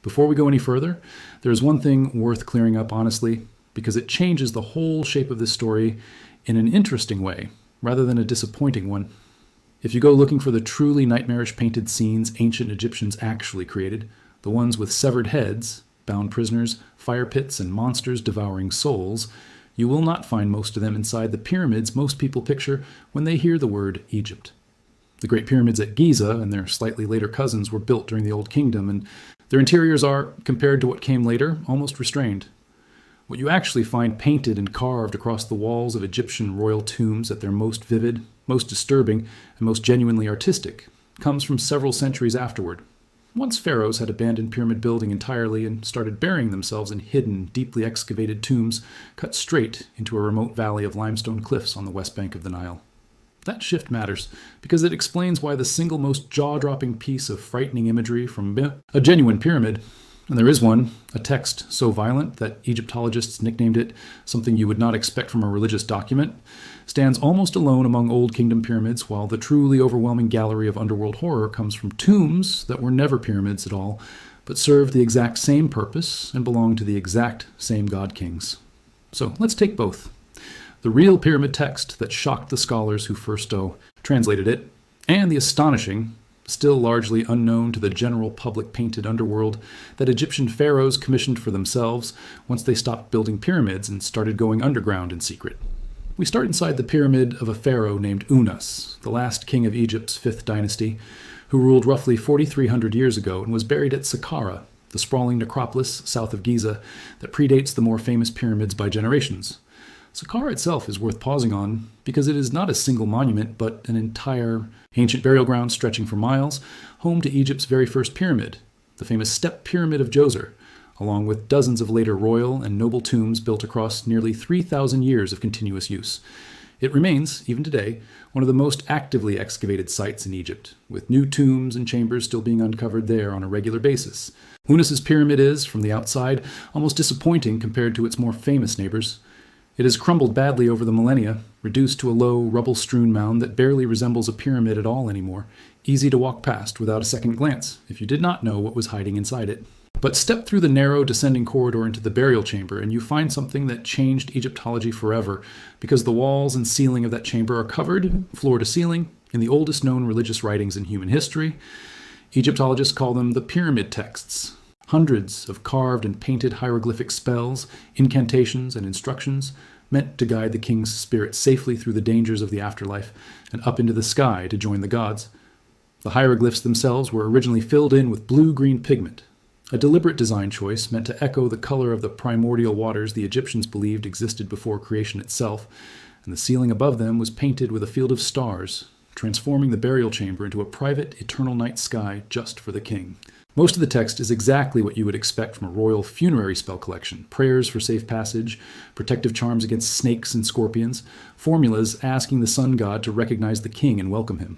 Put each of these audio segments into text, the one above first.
Before we go any further, there is one thing worth clearing up honestly, because it changes the whole shape of this story in an interesting way, rather than a disappointing one. If you go looking for the truly nightmarish painted scenes ancient Egyptians actually created, the ones with severed heads, bound prisoners, fire pits, and monsters devouring souls, you will not find most of them inside the pyramids most people picture when they hear the word Egypt. The Great Pyramids at Giza and their slightly later cousins were built during the Old Kingdom, and their interiors are, compared to what came later, almost restrained. What you actually find painted and carved across the walls of Egyptian royal tombs at their most vivid, most disturbing, and most genuinely artistic comes from several centuries afterward. Once pharaohs had abandoned pyramid building entirely and started burying themselves in hidden, deeply excavated tombs cut straight into a remote valley of limestone cliffs on the west bank of the Nile. That shift matters because it explains why the single most jaw-dropping piece of frightening imagery from a genuine pyramid, and there is one, a text so violent that Egyptologists nicknamed it something you would not expect from a religious document, stands almost alone among Old Kingdom pyramids, while the truly overwhelming gallery of underworld horror comes from tombs that were never pyramids at all, but served the exact same purpose and belonged to the exact same god-kings. So let's take both. The real pyramid text that shocked the scholars who first translated it, and the astonishing, still largely unknown to the general public painted underworld that Egyptian pharaohs commissioned for themselves once they stopped building pyramids and started going underground in secret. We start inside the pyramid of a pharaoh named Unas, the last king of Egypt's 5th dynasty, who ruled roughly 4,300 years ago and was buried at Saqqara, the sprawling necropolis south of Giza that predates the more famous pyramids by generations. Saqqara itself is worth pausing on because it is not a single monument, but an entire ancient burial ground stretching for miles, home to Egypt's very first pyramid, the famous Step Pyramid of Djoser, along with dozens of later royal and noble tombs built across nearly 3,000 years of continuous use. It remains, even today, one of the most actively excavated sites in Egypt, with new tombs and chambers still being uncovered there on a regular basis. Hunas's pyramid is, from the outside, almost disappointing compared to its more famous neighbors. It has crumbled badly over the millennia, reduced to a low, rubble-strewn mound that barely resembles a pyramid at all anymore, easy to walk past without a second glance if you did not know what was hiding inside it. But step through the narrow descending corridor into the burial chamber and you find something that changed Egyptology forever, because the walls and ceiling of that chamber are covered, floor to ceiling, in the oldest known religious writings in human history. Egyptologists call them the pyramid texts. Hundreds of carved and painted hieroglyphic spells, incantations, and instructions meant to guide the king's spirit safely through the dangers of the afterlife and up into the sky to join the gods. The hieroglyphs themselves were originally filled in with blue-green pigment, a deliberate design choice meant to echo the color of the primordial waters the Egyptians believed existed before creation itself, and the ceiling above them was painted with a field of stars, transforming the burial chamber into a private, eternal night sky just for the king. Most of the text is exactly what you would expect from a royal funerary spell collection: prayers for safe passage, protective charms against snakes and scorpions, formulas asking the sun god to recognize the king and welcome him.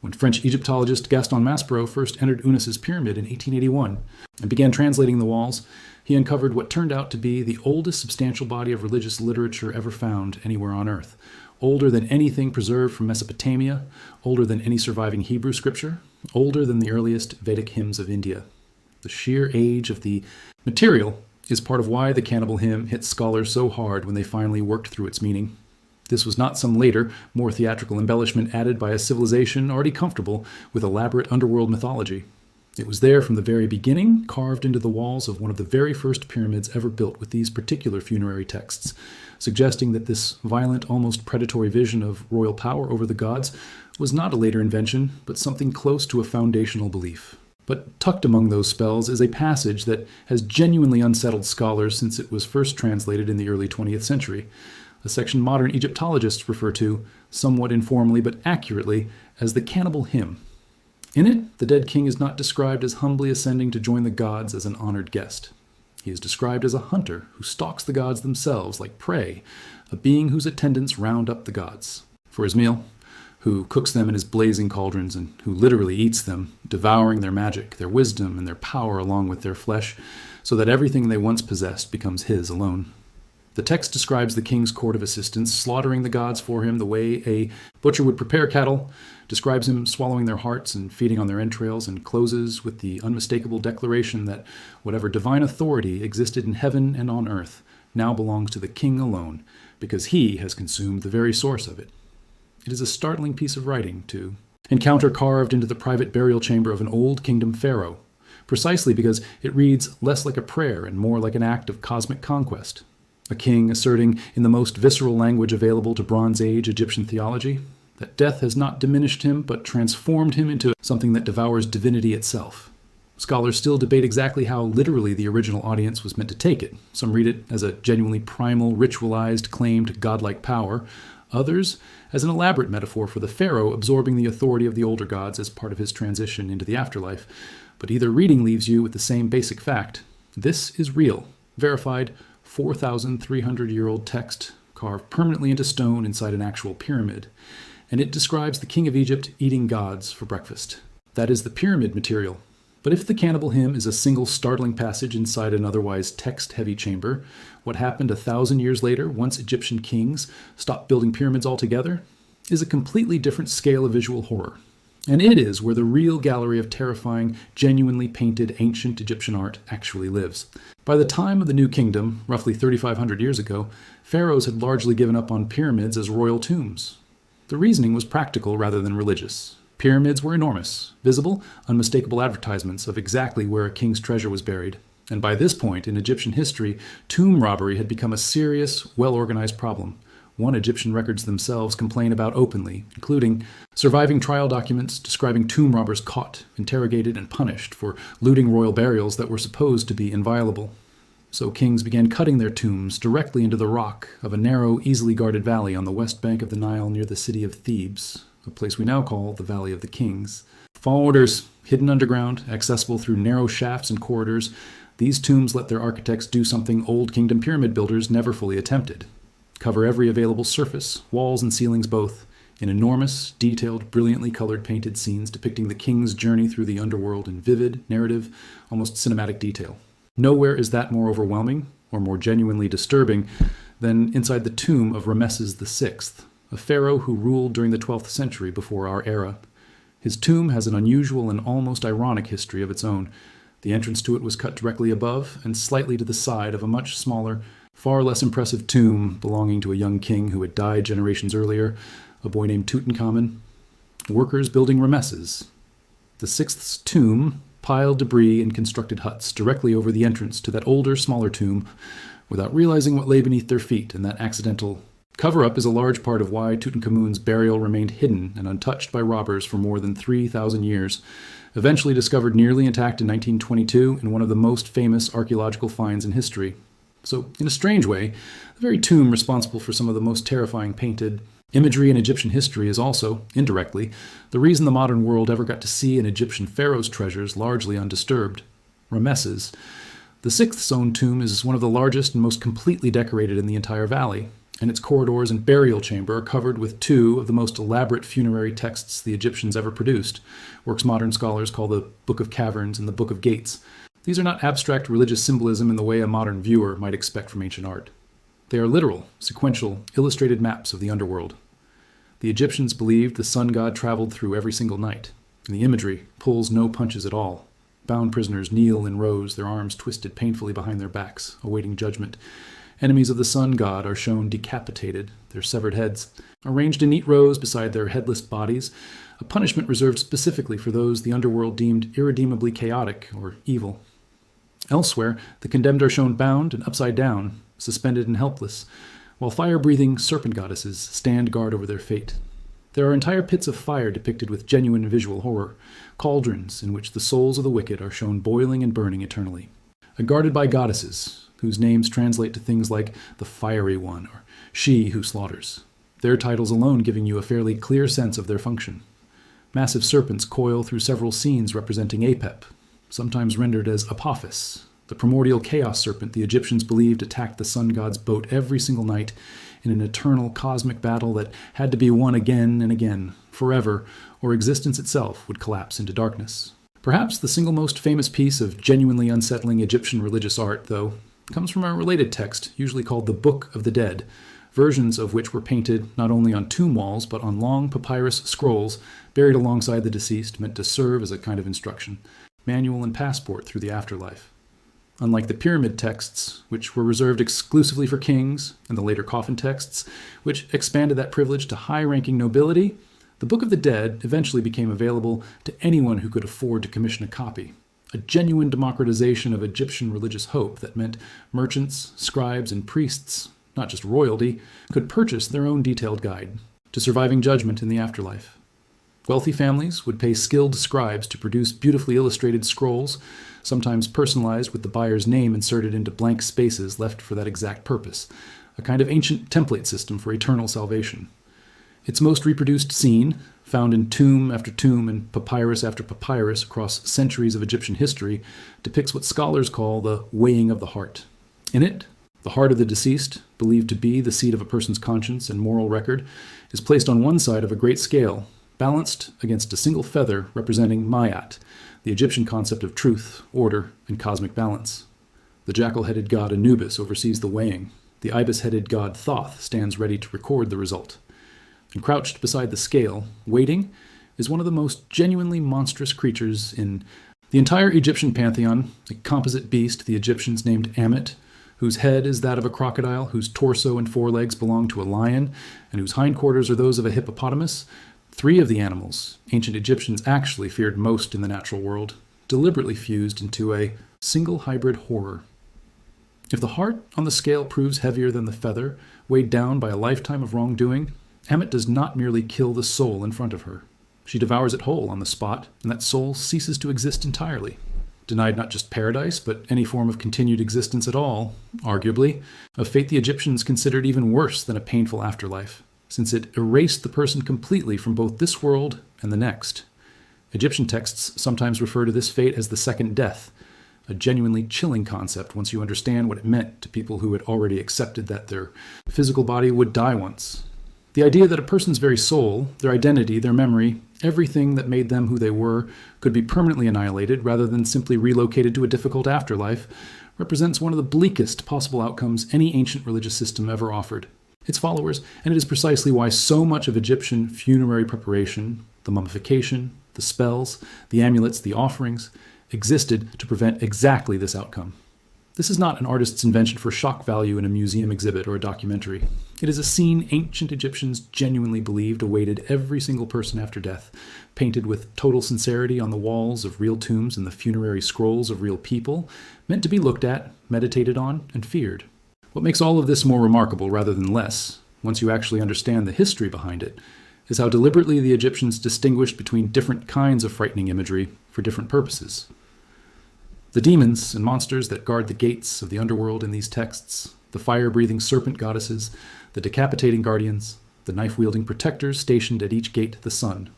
When French Egyptologist Gaston Maspero first entered Unas's pyramid in 1881 and began translating the walls, he uncovered what turned out to be the oldest substantial body of religious literature ever found anywhere on Earth, older than anything preserved from Mesopotamia, older than any surviving Hebrew scripture, older than the earliest Vedic hymns of India. The sheer age of the material is part of why the Cannibal Hymn hit scholars so hard when they finally worked through its meaning. This was not some later, more theatrical embellishment added by a civilization already comfortable with elaborate underworld mythology. It was there from the very beginning, carved into the walls of one of the very first pyramids ever built with these particular funerary texts, suggesting that this violent, almost predatory vision of royal power over the gods was not a later invention, but something close to a foundational belief. But tucked among those spells is a passage that has genuinely unsettled scholars since it was first translated in the early 20th century, a section modern Egyptologists refer to, somewhat informally but accurately, as the Cannibal Hymn. In it, the dead king is not described as humbly ascending to join the gods as an honored guest. He is described as a hunter who stalks the gods themselves like prey, a being whose attendants round up the gods for his meal, who cooks them in his blazing cauldrons and who literally eats them, devouring their magic, their wisdom, and their power along with their flesh, so that everything they once possessed becomes his alone. The text describes the king's court of assistants slaughtering the gods for him the way a butcher would prepare cattle, describes him swallowing their hearts and feeding on their entrails, and closes with the unmistakable declaration that whatever divine authority existed in heaven and on earth now belongs to the king alone, because he has consumed the very source of it. It is a startling piece of writing to encounter carved into the private burial chamber of an old kingdom pharaoh, precisely because it reads less like a prayer and more like an act of cosmic conquest. A king asserting in the most visceral language available to Bronze Age Egyptian theology that death has not diminished him but transformed him into something that devours divinity itself. Scholars still debate exactly how literally the original audience was meant to take it. Some read it as a genuinely primal, ritualized claim to godlike power. Others as an elaborate metaphor for the pharaoh absorbing the authority of the older gods as part of his transition into the afterlife. But either reading leaves you with the same basic fact. This is real, verified, 4,300-year-old text carved permanently into stone inside an actual pyramid. And it describes the king of Egypt eating gods for breakfast. That is the pyramid material. But if the Cannibal Hymn is a single startling passage inside an otherwise text-heavy chamber, what happened 1,000 years later, once Egyptian kings stopped building pyramids altogether, is a completely different scale of visual horror. And it is where the real gallery of terrifying, genuinely painted ancient Egyptian art actually lives. By the time of the New Kingdom, roughly 3,500 years ago, pharaohs had largely given up on pyramids as royal tombs. The reasoning was practical rather than religious. Pyramids were enormous, visible, unmistakable advertisements of exactly where a king's treasure was buried. And by this point in Egyptian history, tomb robbery had become a serious, well-organized problem. One Egyptian records themselves complain about openly, including surviving trial documents describing tomb robbers caught, interrogated, and punished for looting royal burials that were supposed to be inviolable. So kings began cutting their tombs directly into the rock of a narrow, easily guarded valley on the west bank of the Nile near the city of Thebes, a place we now call the Valley of the Kings. Fall orders, hidden underground, accessible through narrow shafts and corridors, these tombs let their architects do something Old Kingdom pyramid builders never fully attempted. Cover every available surface, walls and ceilings both, in enormous, detailed, brilliantly colored painted scenes depicting the king's journey through the underworld in vivid, narrative, almost cinematic detail. Nowhere is that more overwhelming, or more genuinely disturbing, than inside the tomb of Ramesses VI, a pharaoh who ruled during the 12th century before our era. His tomb has an unusual and almost ironic history of its own. The entrance to it was cut directly above and slightly to the side of a much smaller, far less impressive tomb belonging to a young king who had died generations earlier, a boy named Tutankhamun. Workers building Ramesses. The sixth's tomb piled debris and constructed huts directly over the entrance to that older, smaller tomb without realizing what lay beneath their feet, and that accidental cover-up is a large part of why Tutankhamun's burial remained hidden and untouched by robbers for more than 3,000 years, eventually discovered nearly intact in 1922 in one of the most famous archaeological finds in history. So, in a strange way, the very tomb responsible for some of the most terrifying painted imagery in Egyptian history is also, indirectly, the reason the modern world ever got to see an Egyptian pharaoh's treasures largely undisturbed. Ramesses. The sixth's own tomb is one of the largest and most completely decorated in the entire valley, and its corridors and burial chamber are covered with two of the most elaborate funerary texts the Egyptians ever produced, works modern scholars call the Book of Caverns and the Book of Gates. These are not abstract religious symbolism in the way a modern viewer might expect from ancient art. They are literal, sequential, illustrated maps of the underworld. The Egyptians believed the sun god traveled through every single night, and the imagery pulls no punches at all. Bound prisoners kneel in rows, their arms twisted painfully behind their backs, awaiting judgment. Enemies of the sun god are shown decapitated, their severed heads, arranged in neat rows beside their headless bodies, a punishment reserved specifically for those the underworld deemed irredeemably chaotic or evil. Elsewhere, the condemned are shown bound and upside down, suspended and helpless, while fire-breathing serpent goddesses stand guard over their fate. There are entire pits of fire depicted with genuine visual horror, cauldrons in which the souls of the wicked are shown boiling and burning eternally, guarded by goddesses, whose names translate to things like the Fiery One or She Who Slaughters, their titles alone giving you a fairly clear sense of their function. Massive serpents coil through several scenes representing Apep, sometimes rendered as Apophis, the primordial chaos serpent the Egyptians believed attacked the sun god's boat every single night in an eternal cosmic battle that had to be won again and again, forever, or existence itself would collapse into darkness. Perhaps the single most famous piece of genuinely unsettling Egyptian religious art, though, comes from a related text, usually called the Book of the Dead, versions of which were painted not only on tomb walls, but on long papyrus scrolls buried alongside the deceased, meant to serve as a kind of instruction, manual and passport through the afterlife. Unlike the pyramid texts, which were reserved exclusively for kings, and the later coffin texts, which expanded that privilege to high-ranking nobility, the Book of the Dead eventually became available to anyone who could afford to commission a copy, a genuine democratization of Egyptian religious hope that meant merchants, scribes, and priests, not just royalty, could purchase their own detailed guide to surviving judgment in the afterlife. Wealthy families would pay skilled scribes to produce beautifully illustrated scrolls, sometimes personalized with the buyer's name inserted into blank spaces left for that exact purpose, a kind of ancient template system for eternal salvation. Its most reproduced scene, found in tomb after tomb and papyrus after papyrus across centuries of Egyptian history, depicts what scholars call the weighing of the heart. In it, the heart of the deceased, believed to be the seat of a person's conscience and moral record, is placed on one side of a great scale, balanced against a single feather representing Mayat, the Egyptian concept of truth, order, and cosmic balance. The jackal-headed god Anubis oversees the weighing. The ibis-headed god Thoth stands ready to record the result. And crouched beside the scale, waiting, is one of the most genuinely monstrous creatures in the entire Egyptian pantheon, a composite beast the Egyptians named Ammit, whose head is that of a crocodile, whose torso and forelegs belong to a lion, and whose hindquarters are those of a hippopotamus. Three of the animals ancient Egyptians actually feared most in the natural world, deliberately fused into a single hybrid horror. If the heart on the scale proves heavier than the feather, weighed down by a lifetime of wrongdoing, Ammit does not merely kill the soul in front of her. She devours it whole on the spot, and that soul ceases to exist entirely. Denied not just paradise, but any form of continued existence at all, arguably, a fate the Egyptians considered even worse than a painful afterlife, since it erased the person completely from both this world and the next. Egyptian texts sometimes refer to this fate as the second death, a genuinely chilling concept once you understand what it meant to people who had already accepted that their physical body would die once. The idea that a person's very soul, their identity, their memory, everything that made them who they were, could be permanently annihilated rather than simply relocated to a difficult afterlife, represents one of the bleakest possible outcomes any ancient religious system ever offered its followers, and it is precisely why so much of Egyptian funerary preparation, the mummification, the spells, the amulets, the offerings, existed to prevent exactly this outcome. This is not an artist's invention for shock value in a museum exhibit or a documentary. It is a scene ancient Egyptians genuinely believed awaited every single person after death, painted with total sincerity on the walls of real tombs and the funerary scrolls of real people, meant to be looked at, meditated on, and feared. What makes all of this more remarkable rather than less, once you actually understand the history behind it, is how deliberately the Egyptians distinguished between different kinds of frightening imagery for different purposes. The demons and monsters that guard the gates of the underworld in these texts, the fire-breathing serpent goddesses, the decapitating guardians, the knife-wielding protectors stationed at each gate, the sun,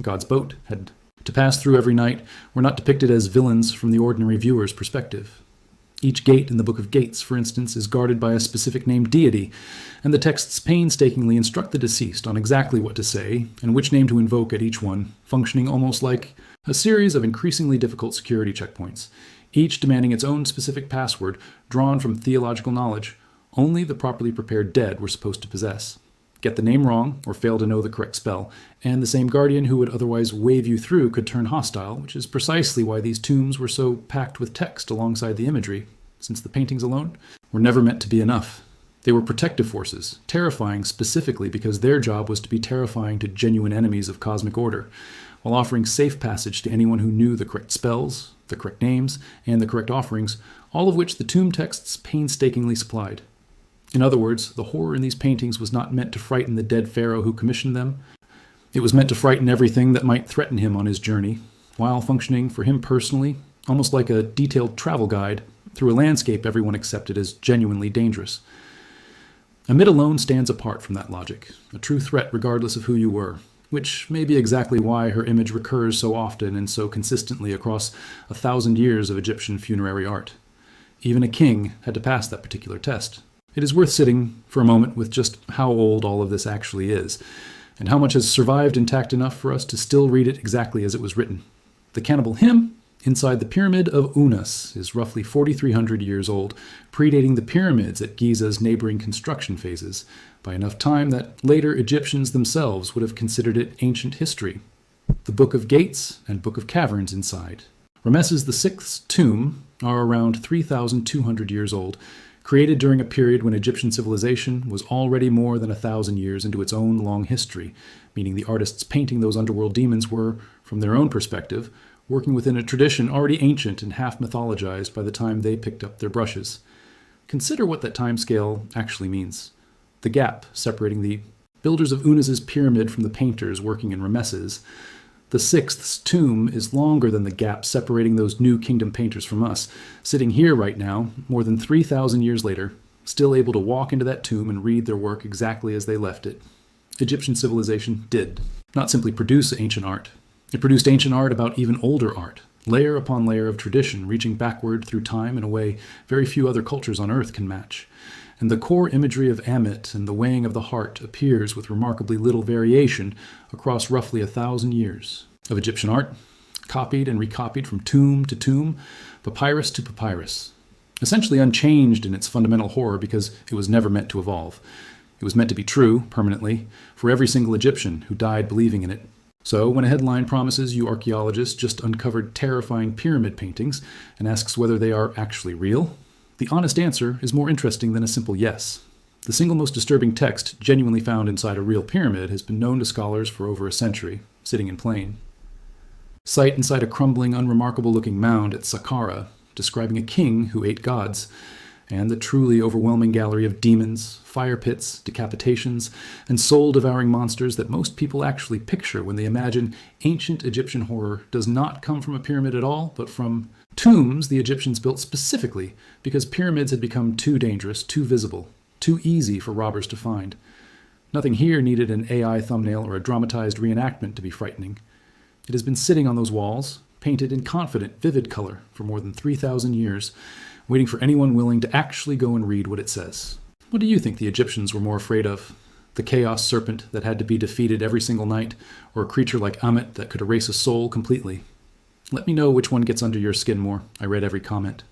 God's boat had to pass through every night, were not depicted as villains from the ordinary viewer's perspective. Each gate in the Book of Gates, for instance, is guarded by a specific named deity, and the texts painstakingly instruct the deceased on exactly what to say and which name to invoke at each one, functioning almost like a series of increasingly difficult security checkpoints, each demanding its own specific password drawn from theological knowledge only the properly prepared dead were supposed to possess. Get the name wrong, or fail to know the correct spell, and the same guardian who would otherwise wave you through could turn hostile, which is precisely why these tombs were so packed with text alongside the imagery, since the paintings alone were never meant to be enough. They were protective forces, terrifying specifically because their job was to be terrifying to genuine enemies of cosmic order, while offering safe passage to anyone who knew the correct spells, the correct names, and the correct offerings, all of which the tomb texts painstakingly supplied. In other words, the horror in these paintings was not meant to frighten the dead pharaoh who commissioned them. It was meant to frighten everything that might threaten him on his journey, while functioning for him personally, almost like a detailed travel guide, through a landscape everyone accepted as genuinely dangerous. Ammit alone stands apart from that logic, a true threat regardless of who you were, which may be exactly why her image recurs so often and so consistently across 1,000 years of Egyptian funerary art. Even a king had to pass that particular test. It is worth sitting for a moment with just how old all of this actually is, and how much has survived intact enough for us to still read it exactly as it was written. The Cannibal Hymn Inside the Pyramid of Unas is roughly 4,300 years old, predating the pyramids at Giza's neighboring construction phases, by enough time that later Egyptians themselves would have considered it ancient history. The Book of Gates and Book of Caverns inside. Ramesses VI's tomb are around 3,200 years old, created during a period when Egyptian civilization was already more than 1,000 years into its own long history, meaning the artists painting those underworld demons were, from their own perspective, working within a tradition already ancient and half mythologized by the time they picked up their brushes. Consider what that timescale actually means. The gap separating the builders of Unas's pyramid from the painters working in Ramesses. The sixth's tomb is longer than the gap separating those new kingdom painters from us, sitting here right now, more than 3,000 years later, still able to walk into that tomb and read their work exactly as they left it. Egyptian civilization did not simply produce ancient art. It produced ancient art about even older art, layer upon layer of tradition reaching backward through time in a way very few other cultures on Earth can match. And the core imagery of Ammit and the weighing of the heart appears with remarkably little variation across roughly 1,000 years of Egyptian art, copied and recopied from tomb to tomb, papyrus to papyrus, essentially unchanged in its fundamental horror because it was never meant to evolve. It was meant to be true, permanently, for every single Egyptian who died believing in it. So when a headline promises you archaeologists just uncovered terrifying pyramid paintings and asks whether they are actually real, the honest answer is more interesting than a simple yes. The single most disturbing text genuinely found inside a real pyramid has been known to scholars for over a century, sitting in plain sight inside a crumbling, unremarkable-looking mound at Saqqara, describing a king who ate gods, and the truly overwhelming gallery of demons, fire pits, decapitations, and soul-devouring monsters that most people actually picture when they imagine ancient Egyptian horror does not come from a pyramid at all, but from tombs the Egyptians built specifically because pyramids had become too dangerous, too visible, too easy for robbers to find. Nothing here needed an AI thumbnail or a dramatized reenactment to be frightening. It has been sitting on those walls, painted in confident, vivid color for more than 3,000 years, waiting for anyone willing to actually go and read what it says. What do you think the Egyptians were more afraid of? The chaos serpent that had to be defeated every single night, or a creature like Ammit that could erase a soul completely? Let me know which one gets under your skin more. I read every comment.